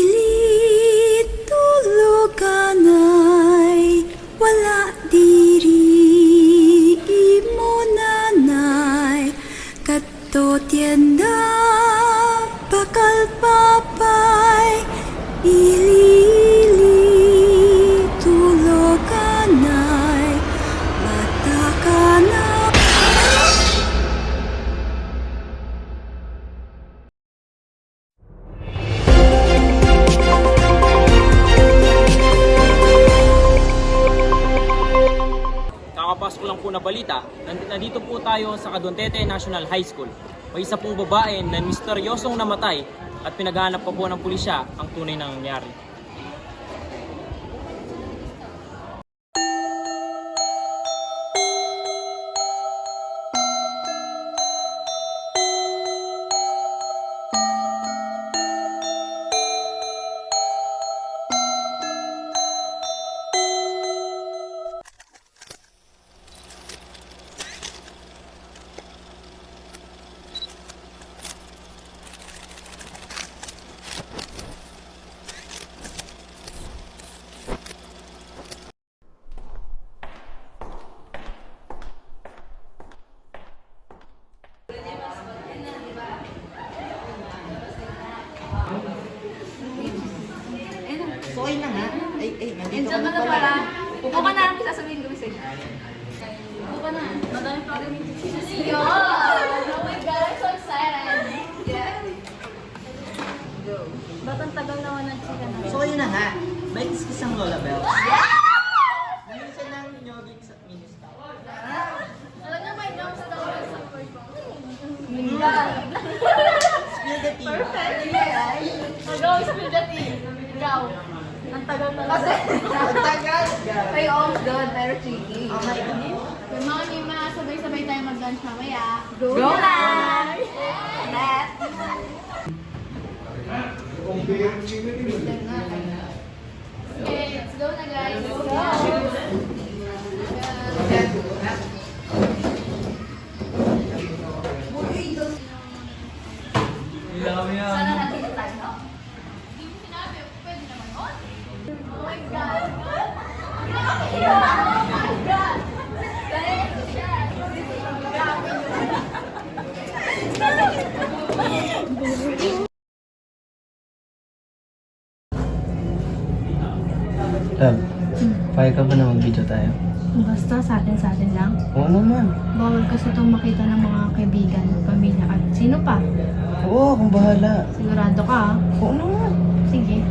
Ililit tuluganay, wala diri imo nanay, kadto tienda bakal papay. Ililit tuluganay, mata ka na. Kakapasok ko lang po na balita, nandito po tayo sa Caduantete National High School. May isa pong babae na misteryosong namatay at pinaghahanap pa po ng pulisya ang tunay na nangyari. So, ayun na nga. Nandito Diyan ka ka na na pala. pala. Upo ka na. Sasabihin ko sa'yo. Upo ka na. Madami pa rin yung chichis. Oh my God, I'm so excited. Yeah. Go. Ba't ang tagal naman ng chika na? So, ayun na nga. May kiskisang Lola Bells. Yeah! Minsan lang nyogik sa minister. Alam niyo, may drums daw sa support ko. Spill the tea. Perfect. Yeah. Go, spill the tea. Ikaw. Ang tagal talaga. Ang tagal. May off doon, pero tricky. Oh my God. Good morning, mga sabay-sabay tayo mag-lunch mamaya. Go na! Net! Okay, let's go na guys. Let's go! Sana natin tayo, no? Hindi mo sinabi, pwede naman yun? Oh my God! Oh my God! Dahil siya! Grabe Love, payag ka ba na mag-video tayo? Basta sa atin lang. Oo naman. Bawal kasi itong makita ng mga kaibigan, pamilya at sino pa. Oo, akong bahala. Sigurado ka ah. Oo naman. Sige.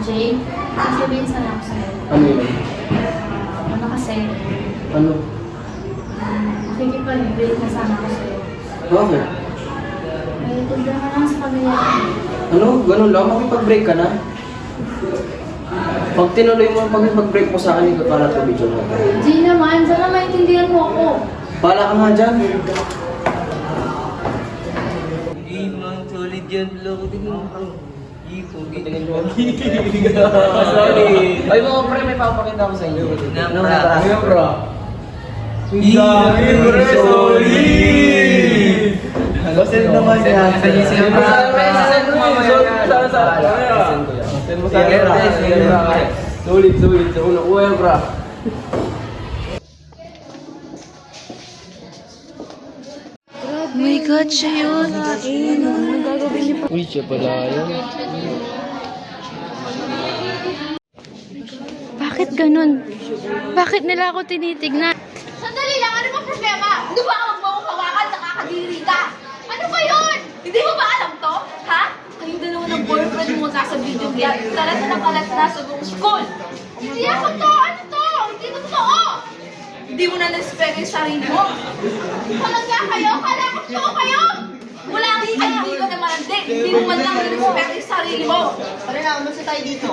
Jay, sabihin sana ako sa'yo. Ano yun? Ano kasi, Ano? makikipag-break na sana ako sa'yo. Bakit? May problema lang sa pamilya ko. Ano? Ganun lang? Makipag-break ka na? Pag tinuloy mo ang pag-break mo sa akin, ikapalat ko video mo. Jay naman, sana maintindihan mo ako. Pala ka nga dyan. Hindi man solid yan. Loko din mo. Pogi na yung Sorry. Ay mga pre, may papakita ko sa inyo. Ano bra? Ano bro? Dami, pre, solid! Send naman yan. Send mo mamaya. Send mo. Send ko yan. Send mo sa akin, bro. Sige, bro. Sulit. Sa unang kuha yan, bro. Oh my God, siya yun. Uy, siya pala yun. Bakit ganun? Bakit nila ako tinitignan? Sandali lang, ano bang problema? Hindi ba ako magmamong hawakan, nakakadiri ka? Ano ba yun? Hindi mo ba alam to? Ha? Kayong dalawa ng boyfriend mo nasa video yan. Kalat na sa buong school. Hindi ako to! Ano to? Hindi to totoo! Hindi mo na na-respect yung sarili mo. Talaga kayo? Kala ko to kayo? Wala kang kaibigan na malandi. Hindi mo man lang na-respect yung sarili mo. Pare na, umalis tayo dito.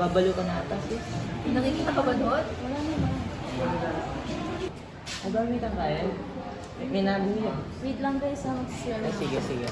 Nababalo ka na ata, sis. Nakikita ka ba doon? Nagamitan ka yan? May nabili yan. Wait lang guys, mag-share Ay, sige.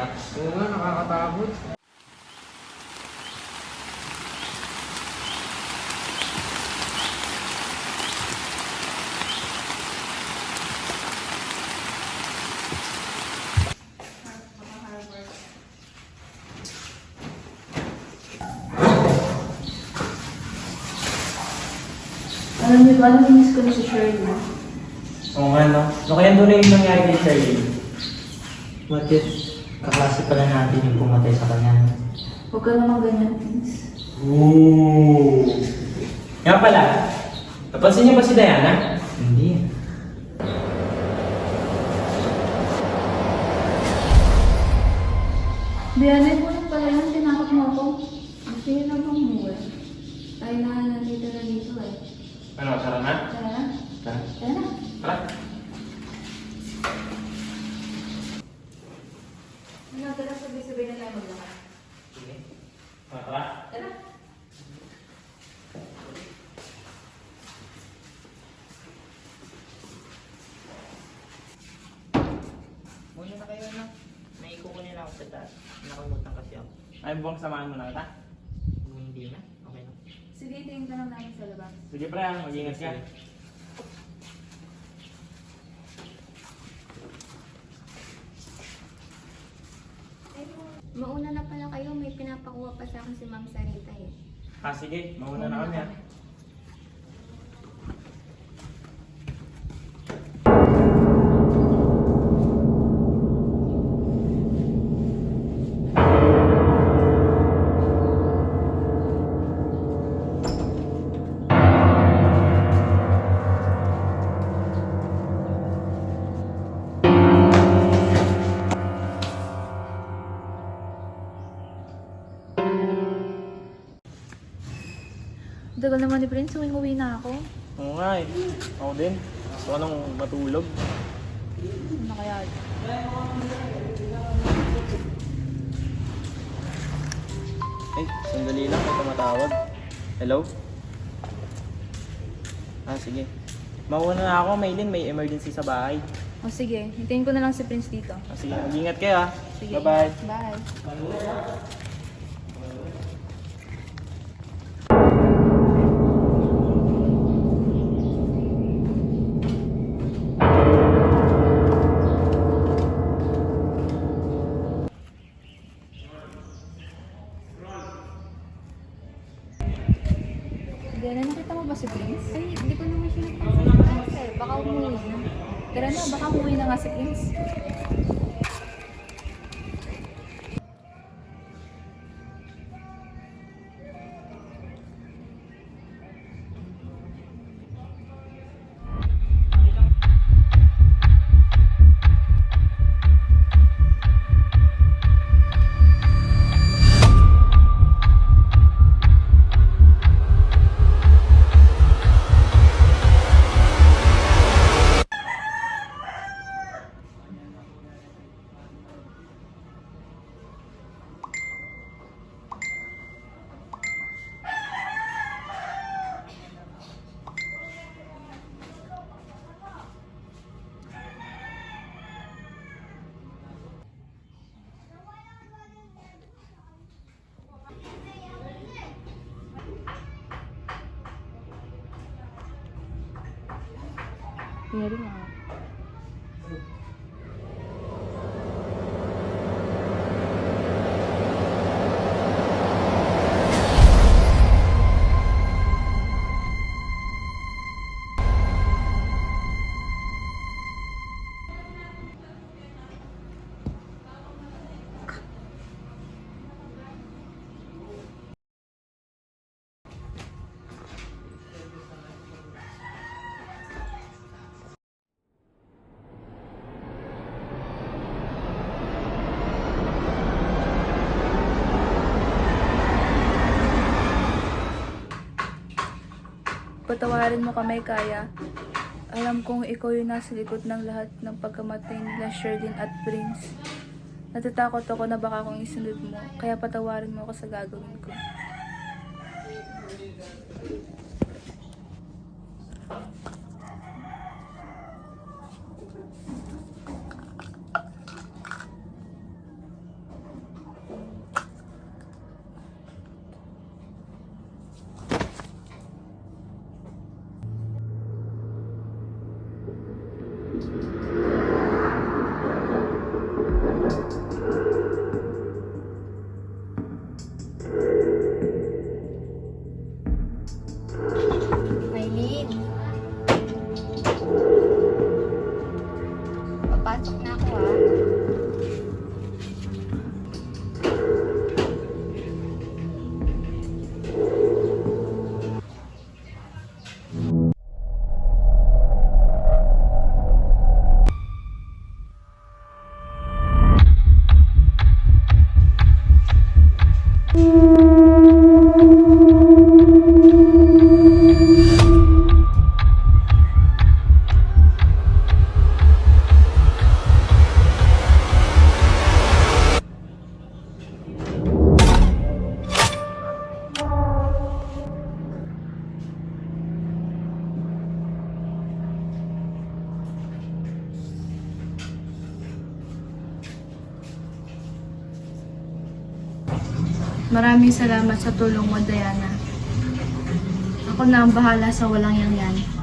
kaya? Oo nga, nakakatakot. Alam niyo ba, namiss ko na si Shirley. Oo nga, no? So kaya doon na yung nangyari kay Charlie. What if kaklase pala natin yung pumatay sa kanya? Huwag ka naman ganyan, Prince. Ooh! Nga pala, napansin niyo ba si Diana? Hindi. Diana, po na pala yan. Tinakot mo ako. Gusto niyo na bang umuwi? Tayo na nandito na dito eh. Ano, tara na? Tara na. Tara. Tara na. Tara. Ano, tara sabay-sabay na tayo maglakad. Sige. Tara. Tara. Muna na kayo, no? Naikukunin ako sa taas. Nakalimutan kasi ako. Ay, buwang samahan mo na kita. Kung hindi na, okay na. Sige, tingin ka lang namin sa labas. Sige, pre, mag-ingat ka. Mauna na pala kayo, may pinapakuha pa sa akin si Ma'am Sarita eh. Ah, sige, mauna na kami, ah. Tagal naman ni Prince, uwi na ako. Oo nga eh. Ako din. Gusto ko nang matulog. Ano kaya? Eh, sandali lang. May tumatawag. Hello? Ah, sige. Mauna na ako, Maylin. May emergency sa bahay. O sige, hintayin ko na lang si Prince dito. Ah, sige, mag-ingat kayo, ah. Sige. Bye-bye. Bye. Diana, nakita mo ba si Prince? Ay, hindi ko naman siya napansin. Baka umuwi na. Tara na, baka umuwi na nga si Prince. Pero nga. Patawarin mo kami, Kaya. Alam kong ikaw yung nasa likod ng lahat ng pagkamatay nila Sherlyn at Prince. Natatakot ako na baka akong isunod mo, kaya patawarin mo ako sa gagawin ko. Maraming salamat sa tulong mo, Diana. Ako na ang bahala sa walang yan.